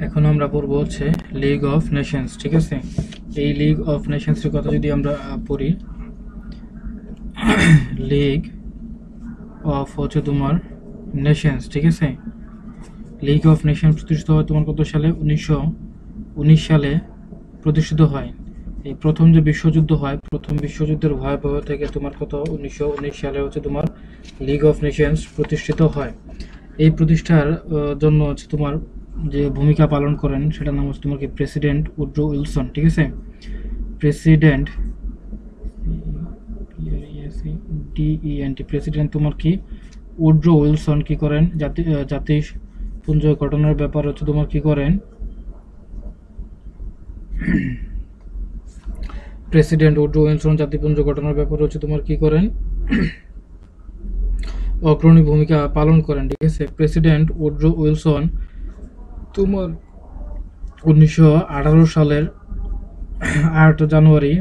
এখন আমরা পড়বো হচ্ছে লিগ অফ নেশনস। ঠিক আছে, এই লিগ অফ নেশনসের কথা যদি আমরা পড়ি, লিগ অফ হচ্ছে তোমার নেশনস। ঠিক আছে, লিগ অফ নেশনস প্রতিষ্ঠিত হয় তোমার কত সালে? 1919 সালে প্রতিষ্ঠিত হয়। এই প্রথম যে বিশ্বযুদ্ধ হয়, প্রথম বিশ্বযুদ্ধের ভয়াবহ থেকে তোমার কত 1919 সালে হচ্ছে তোমার লিগ অফ নেশনস প্রতিষ্ঠিত হয়। এই প্রতিষ্ঠার জন্য হচ্ছে তোমার যে ভূমিকা পালন করেন সেটার নাম হচ্ছে তোমার কি প্রেসিডেন্ট উড্রো উইলসন। ঠিক আছে, প্রেসিডেন্ট প্রেসিডেন্ট তোমার কি উড্রো উইলসন কি করেন? জাতিপুঞ্জ গঠনের ব্যাপার হচ্ছে তোমার কি করেন? প্রেসিডেন্ট উড্রো উইলসন জাতিপুঞ্জ গঠনের ব্যাপার হচ্ছে তোমার কি করেন? অগ্রণী ভূমিকা পালন করেন। ঠিক আছে, প্রেসিডেন্ট উড্রো উইলসন তোমার 1918 সালের 8 জানুয়ারি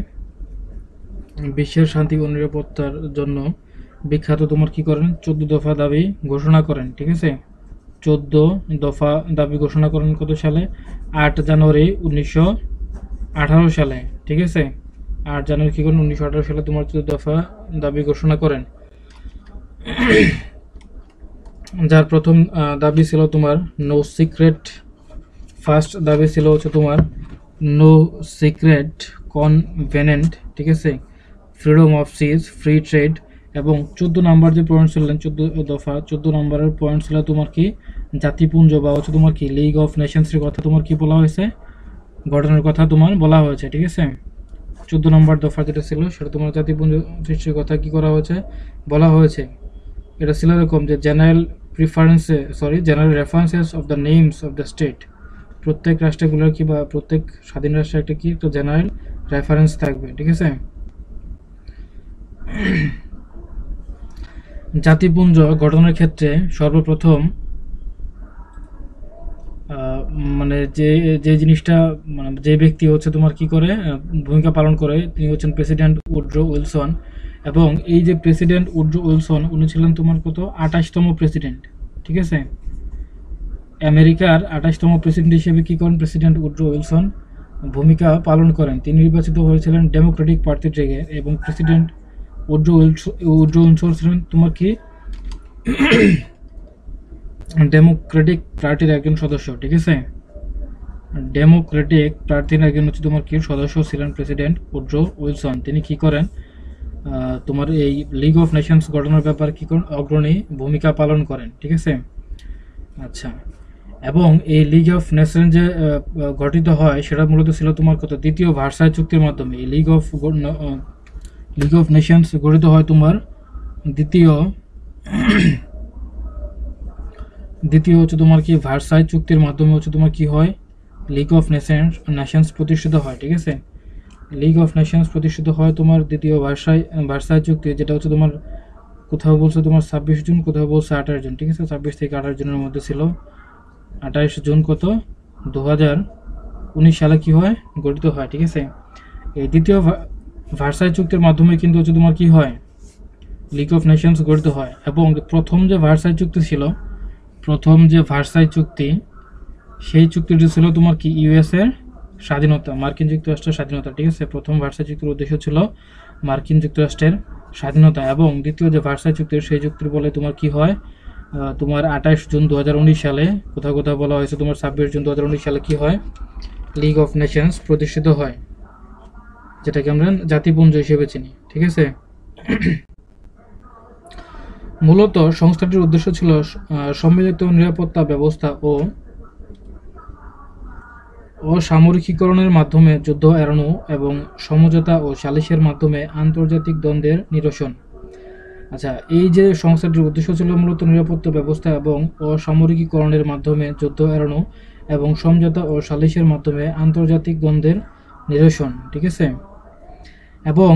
বিশ্বের শান্তি ও নিরাপত্তার জন্য বিখ্যাত তোমার কি করেন? 14 দফা দাবি ঘোষণা করেন। ঠিক আছে, 14 দফা দাবি ঘোষণা করেন কত সালে? 8 জানুয়ারি 1918 সালে। ঠিক আছে, 8 জানুয়ারি কি করেন? 1918 সালে তোমার 14 দফা দাবি ঘোষণা করেন। যার প্রথম দাবি ছিল তোমার নো সিক্রেট। ফার্স্ট দাবি ছিল হচ্ছে তোমার নো সিক্রেট কনভেনেন্ট। ঠিক আছে, freedom of seas, free trade. এবং 14 নাম্বার যে পয়েন্ট ছিলেন, 14 দফা 14 নম্বরের পয়েন্ট ছিল তোমার কি জাতিপুঞ্জ বা হচ্ছে তোমার কি লিগ অফ নেশনসের কথা তোমার কি বলা হয়েছে? গঠনের কথা তোমার বলা হয়েছে। ঠিক আছে, 14 নম্বর দফা যেটা ছিল সেটা তোমার জাতিপুঞ্জ সৃষ্টির কথা কি করা হয়েছে? বলা হয়েছে। এটা ছিল এরকম যে general references of the names of the state. প্রত্যেক রাষ্ট্রগুলোর কি বা প্রত্যেক স্বাধীন রাষ্ট্রের একটা কি একটা জেনারেল রেফারেন্স থাকবে। ঠিক আছে, জাতিপুঞ্জ গঠনের ক্ষেত্রে সর্বপ্রথম মানে যে জিনিসটা মানে যে ব্যক্তি হচ্ছে তোমার কি করে ভূমিকা পালন করে তিনি হচ্ছেন প্রেসিডেন্ট উড্রো উইলসন। এবং এই যে প্রেসিডেন্ট উড্রো উইলসন উনি ছিলেন তোমার কত 28তম প্রেসিডেন্ট। ঠিক আছে, আমেরিকার 28তম প্রেসিডেন্ট হিসেবে কি করেন প্রেসিডেন্ট উড্রো উইলসন ভূমিকা পালন করেন। তিনি নির্বাচিত হয়েছিলেন ডেমোক্রেটিক পার্টি থেকে এবং প্রেসিডেন্ট উড্রো উইলসন ছিলেন তোমার কি ডেমোক্রেটিক পার্টির একজন সদস্য। ঠিক আছে, ডেমোক্রেটিক পার্টির একজন হচ্ছে তোমার কি সদস্য ছিলেন প্রেসিডেন্ট উড্রো উইলসন। তিনি কি করেন তোমার এই লিগ অফ নেশনস গঠনের ব্যাপারে কি করেন? অগ্রণী ভূমিকা পালন করেন। ঠিক আছে, আচ্ছা। এবং এই লিগ অফ নেশন যে গঠিত হয় সেটা মূলত ছিল তোমার কত দ্বিতীয় ভার্সাই চুক্তির মাধ্যমে। এই লিগ অফ নেশনস গঠিত হয় তোমার দ্বিতীয় হচ্ছে তোমার কি ভার্সাই চুক্তির মাধ্যমে হচ্ছে তোমার কি হয়? লিগ অফ নেশনস প্রতিষ্ঠিত হয়। ঠিক আছে, লিগ অফ নেশনস প্রতিষ্ঠিত হয় তোমার দ্বিতীয় ভার্সাই চুক্তি, যেটা হচ্ছে তোমার কোথাও বলছে তোমার 26 জুন, কোথাও বলছে 28 জুন। ঠিক আছে, 26 থেকে 28 জুনের মধ্যে ছিল। 28 জুন কত 2019 সালে কি হয়? গঠিত হয়। ঠিক আছে, এই দ্বিতীয় ভার্সাই চুক্তির মাধ্যমে কিন্তু হচ্ছে তোমার কি হয়? লিগ অফ নেশনস গঠিত হয়। এবং প্রথম যে ভার্সাই চুক্তি ছিল, সেই চুক্তিটি ছিল তোমার কি ইউএস এর স্বাধীনতা, মার্কিন যুক্তরাষ্ট্রের স্বাধীনতা। ঠিক আছে, প্রথম ভার্সাই চুক্তির উদ্দেশ্য ছিল মার্কিন যুক্তরাষ্ট্রের স্বাধীনতা। এবং দ্বিতীয় যে ভার্সাই চুক্তি সেই চুক্তির বলে তোমার কি হয়? তোমার 28 জুন 2019 সালে, কোথাও কোথাও বলা হয়েছে তোমার 26 জুন 2019 সালে কি হয়? লিগ অফ নেশনস প্রতিষ্ঠিত হয়, যেটাকে আমরা জাতিপুঞ্জ হিসেবে চিনি। ঠিক আছে, মূলত সংস্থাটির উদ্দেশ্য ছিল সম্মিলিত নিরাপত্তা ব্যবস্থা ও অসামরিকীকরণের মাধ্যমে যুদ্ধ এড়ানো এবং সমঝোতা ও সালিশের মাধ্যমে আন্তর্জাতিক দ্বন্দ্বের নিরসন। আচ্ছা, এই যে সংস্থাটির উদ্দেশ্য ছিল মূলত নিরাপত্তা ব্যবস্থা এবং অসামরিকীকরণের মাধ্যমে যুদ্ধ এড়ানো এবং সমঝোতা ও সালিশের মাধ্যমে আন্তর্জাতিক দ্বন্দ্বের নিরসন। ঠিক আছে, এবং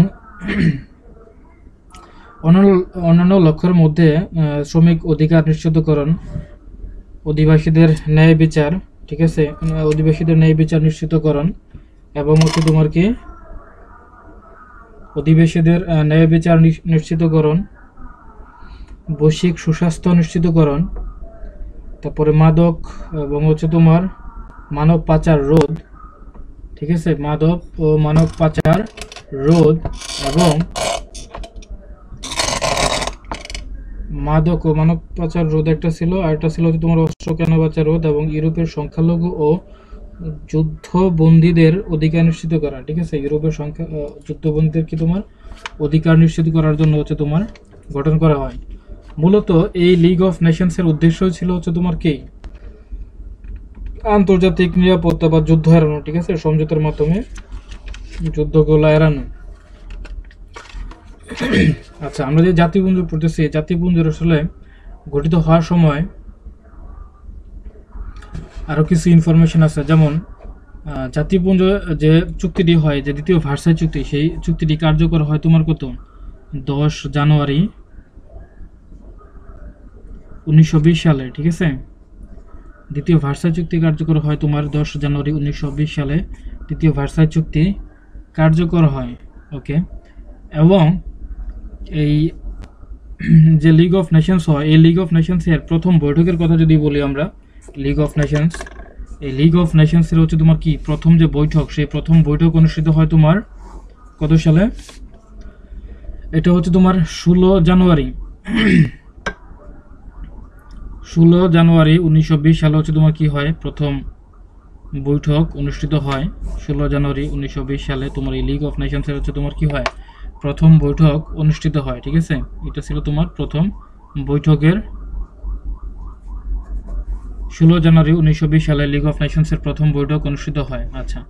অন্যান্য লক্ষ্যের মধ্যে শ্রমিক অধিকার নিশ্চিতকরণ, অধিবাসীদের ন্যায় বিচার। ঠিক আছে, অধিবাসীদের ন্যায় বিচার নিশ্চিতকরণ এবং হচ্ছে তোমার কি অধিবাসীদের ন্যায় বিচার নিশ্চিতকরণ, বৈশ্বিক সুস্বাস্থ্য নিশ্চিতকরণ, তারপরে মাদক এবং হচ্ছে তোমার মানব পাচার রোধ, ঠিক আছে, মাদক ও মানব পাচার রোধ এবং মাদক ও মানব পাচার রোধ একটা ছিল, আর একটা ছিল হচ্ছে তোমার অস্ত্র কেনাবেচা রোধ এবং ইউরোপের সংখ্যালঘু ও যুদ্ধবন্দীদের অধিকার নিশ্চিত করা। ঠিক আছে, ইউরোপের যুদ্ধবন্দীদের কি তোমার অধিকার নিশ্চিত করার জন্য হচ্ছে তোমার গঠন করা হয়। মূলত এই লিগ অফ নেশনসের উদ্দেশ্য ছিল হচ্ছে তোমার কি আন্তর্জাতিক নিরাপত্তা বা যুদ্ধ এড়ানো, ঠিক আছে, সমঝোতার মাধ্যমে যুদ্ধগুলো এড়ানো। আচ্ছা, আমরা যে জাতিপুঞ্জ পড়তেছি, জাতিপুঞ্জের আসলে গঠিত হওয়ার সময় আরও কিছু ইনফরমেশন আছে। যেমন জাতিপুঞ্জ যে চুক্তিটি হয়, যে দ্বিতীয় ভার্সাই চুক্তি, সেই চুক্তিটি কার্যকর হয় তোমার কত 10 জানুয়ারি 1920 সালে। ঠিক আছে, দ্বিতীয় ভার্সাই চুক্তি কার্যকর হয় তোমার 10 জানুয়ারি 1920 সালে দ্বিতীয় ভার্সাই চুক্তি কার্যকর হয়। ওকে, এবং এই যে লিগ অফ নেশনস হয়, এই লিগ অফ নেশনসের প্রথম বৈঠকের কথা যদি বলি আমরা, লিগ অফ নেশনস, এই লিগ অফ নেশনসের হচ্ছে তোমার কি প্রথম যে বৈঠক, সেই প্রথম বৈঠক অনুষ্ঠিত হয় তোমার কত সালে? এটা হচ্ছে তোমার 16 জানুয়ারি 1920 সালে হচ্ছে তোমার কি হয়, প্রথম বৈঠক অনুষ্ঠিত হয় 16 জানুয়ারি 1920 সালে। তোমার এই লিগ অফ নেশনসের হচ্ছে তোমার কি হয়, প্রথম বৈঠক অনুষ্ঠিত হয়। ঠিক আছে, এটা ছিল তোমার প্রথম বৈঠকের 16 জানুয়ারি 1920 সালে লিগ অফ নেশনসের প্রথম বৈঠক অনুষ্ঠিত হয়। আচ্ছা,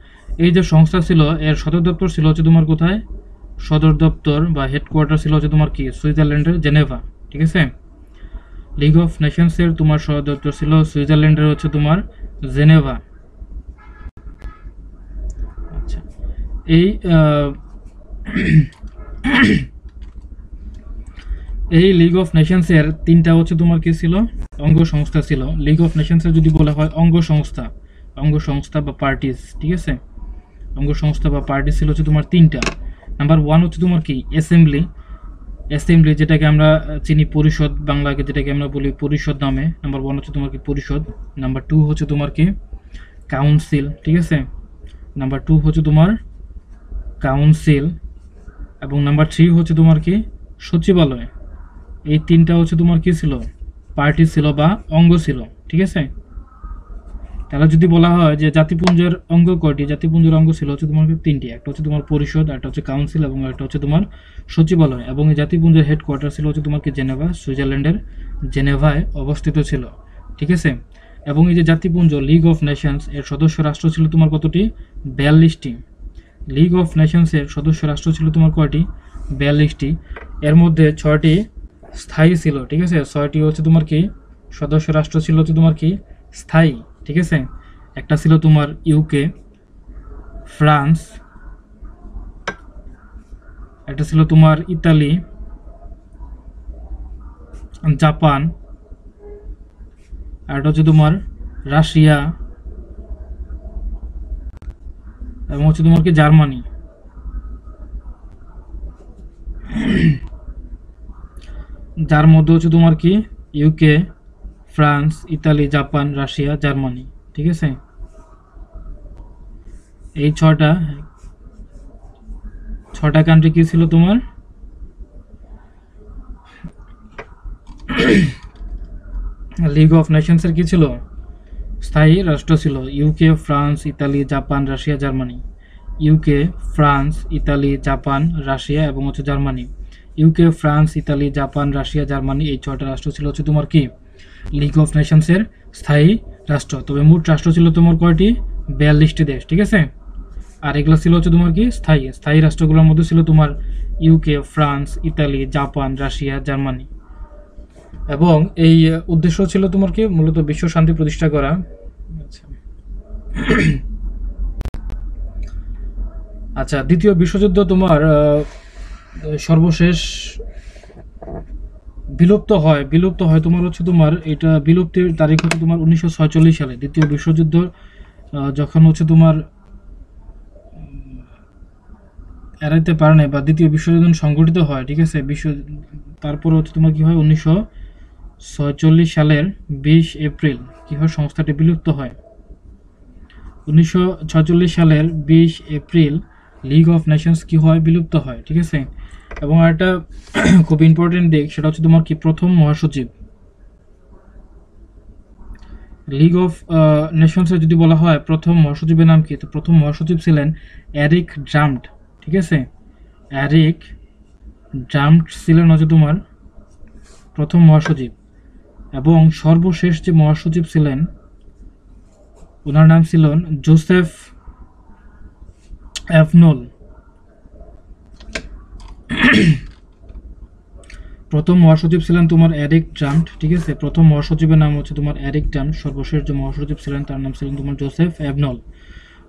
এই যে সংস্থা ছিল, এর সদর দপ্তর ছিল হচ্ছে তোমার কোথায়? সদর দপ্তর বা হেডকোয়ার্টার ছিল হচ্ছে তোমার কি সুইজারল্যান্ডের জেনেভা। ঠিক আছে, লিগ অফ নেশনসের তোমার সদর দপ্তর ছিল সুইজারল্যান্ডের হচ্ছে তোমার জেনেভা। আচ্ছা, এই এই লিগ অফ নেশনসের তিনটা হচ্ছে তোমার কি ছিল, অঙ্গ সংস্থা ছিল। লিগ অফ নেশনসের যদি বলা হয় অঙ্গ সংস্থা বা পার্টিস, ঠিক আছে, অঙ্গ সংস্থা বা পার্টিস ছিল হচ্ছে তোমার তিনটা। নাম্বার 1 হচ্ছে তোমার কি অ্যাসেম্বলি, যেটাকে আমরা চিনি পরিষদ, বাংলাকে যেটাকে আমরা বলি পরিষদ নামে। নাম্বার 1 হচ্ছে তোমার কি পরিষদ। নাম্বার 2 হচ্ছে তোমার কি কাউন্সিল, ঠিক আছে, নাম্বার 2 হচ্ছে তোমার কাউন্সিল, এবং নাম্বার 3 হচ্ছে তোমার কি সচিবালয়। এই তিনটা হচ্ছে তোমার কি ছিল, পার্টি ছিল বা অঙ্গ ছিল। ঠিক আছে, তাহলে যদি বলা হয় যে জাতিপুঞ্জের অঙ্গ কয়টি, জাতিপুঞ্জের অঙ্গ ছিল হচ্ছে তোমার তিনটি, একটা হচ্ছে তোমার পরিষদ, একটা হচ্ছে কাউন্সিল এবং একটা হচ্ছে তোমার সচিবালয়। এবং এই জাতিপুঞ্জের হেডকোয়ার্টার ছিল হচ্ছে তোমার কি জেনেভা, সুইজারল্যান্ডের জেনেভায় অবস্থিত ছিল। ঠিক আছে, এবং এই যে জাতিপুঞ্জ লিগ অফ নেশনস এর সদস্য রাষ্ট্র ছিল তোমার কতটি? 42টি। লিগ অফ নেশনসের সদস্য রাষ্ট্র ছিল তোমার কয়টি? 42টি। এর মধ্যে 6টি স্থায়ী ছিল। ঠিক আছে, 6টি হচ্ছে তোমার কি সদস্য রাষ্ট্র ছিল হচ্ছে তোমার কি স্থায়ী। ঠিক আছে, একটা ছিল তোমার ইউকে, ফ্রান্স, একটা ছিল তোমার ইতালি, জাপান, আর একটা হচ্ছে তোমার রাশিয়া, এবং হচ্ছে তোমার কি জার্মানি। যার মধ্যে হচ্ছে তোমার কি UK, France, Italy, Japan, Russia, Germany. ঠিক আছে, এই ছটা কান্ট্রি কি ছিল তোমার লিগ অফ নেশনসের কি ছিল স্থায়ী রাষ্ট্র ছিল? UK, France, Italy, Japan, Russia, Germany. UK, France, Italy, Japan, Russia এবং হচ্ছে Germany. UK, France, Italy, Japan, Russia, Germany, এই 6টা রাষ্ট্র ছিল হচ্ছে তোমার কি লিগ অফ নেশনসের স্থায়ী রাষ্ট্র। তবে মোট রাষ্ট্র ছিল তোমার কয়টি? 42টি দেশ। ঠিক আছে, আর এগুলো ছিল হচ্ছে তোমার কি স্থায়ী রাষ্ট্রগুলোর মধ্যে ছিল তোমার UK, France, Italy, Japan, Russia, Germany. এবং এই উদ্দেশ্য ছিল তোমার কি মূলত বিশ্ব শান্তি প্রতিষ্ঠা করা। আচ্ছা, দ্বিতীয় বিশ্বযুদ্ধ তোমার সর্বশেষ বিলুপ্ত হয় তোমার হচ্ছে তোমার এটা বিলুপ্তির তারিখ হচ্ছে তোমার 1946 সালে। দ্বিতীয় বিশ্বযুদ্ধ যখন হচ্ছে তোমার এড়াইতে পারে না বা দ্বিতীয় বিশ্বযুদ্ধ সংঘটিত হয়, ঠিক আছে, তারপর হচ্ছে তোমার কি হয় 1946 সালের 20 এপ্রিল কি হয় সংস্থাটি বিলুপ্ত হয়। 1946 সালের 20 এপ্রিল লিগ অফ নেশনস কি হয়, বিলুপ্ত হয়। ঠিক আছে, এবং একটা খুব ইম্পর্টেন্ট দিক, সেটা হচ্ছে তোমার কি প্রথম মহাসচিব। লিগ অফ নেশনসের যদি বলা হয় প্রথম মহাসচিবের নাম কি, তো প্রথম মহাসচিব ছিলেন এরিক ড্রাম্ট। ঠিক আছে, এরিক ড্রাম্ট ছিলেন হচ্ছে তোমার প্রথম মহাসচিব, এবং সর্বশেষ যে মহাসচিব ছিলেন ওনার নাম ছিলেন জোসেফ এভনোল। প্রথম মহাসচিব ছিলেন তোমার এরিক ড্রাম্ট। ঠিক আছে, প্রথম মহাসচিবের নাম হচ্ছে তোমার এরিক ড্রাম্ট, সর্বশেষ যে মহাসচিব ছিলেন তার নাম ছিলেন তোমার জোসেফ এভনোল।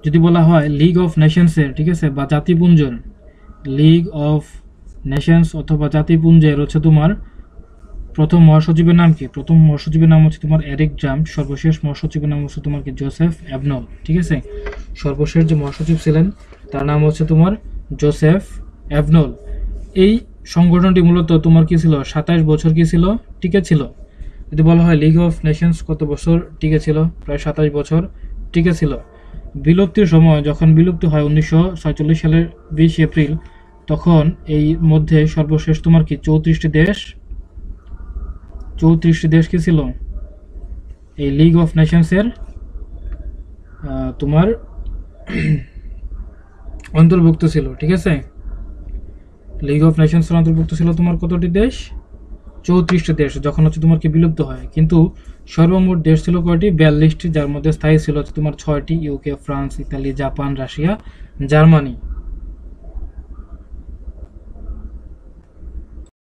যদি বলা হয় লিগ অফ নেশনসের, ঠিক আছে, বা জাতিপুঞ্জের, লিগ অফ নেশনস অথবা জাতিপুঞ্জের হচ্ছে তোমার প্রথম মহাসচিবের নাম কি, প্রথম মহাসচিবের নাম হচ্ছে তোমার এরিক ড্রাম্ট, সর্বশেষ মহাসচিবের নাম হচ্ছে তোমার কি জোসেফ এভনোল। ঠিক আছে, সর্বশেষ যে মহাসচিব ছিলেন তার নাম হচ্ছে তোমার জোসেফ এভনোল। এই সংগঠনটি মূলত তোমার কি ছিল, 27 বছর কি ছিল, টিকে ছিল। যদি বলা হয় লিগ অফ নেশনস কত বছর টিকে ছিল, প্রায় 27 বছর টিকে ছিল। বিলুপ্তির সময়, যখন বিলুপ্তি হয় 1946 সালের 20 এপ্রিল, তখন এই মধ্যে সর্বশেষ তোমার কি 34টি দেশ কি ছিল এই লিগ অফ নেশনসের তোমার অন্তর্ভুক্ত ছিল। ঠিক আছে, লিগ অফ নেশনসের অন্তর্ভুক্ত ছিল তোমার কতটি দেশ, 34টি দেশ, যখন হচ্ছে তোমার কি বিলুপ্ত হয়। কিন্তু সর্বমোট দেশ ছিল কয়টি, 42টি, যার মধ্যে স্থায়ী ছিল হচ্ছে তোমার 6টি, UK, France, Italy, Japan, Russia, Germany.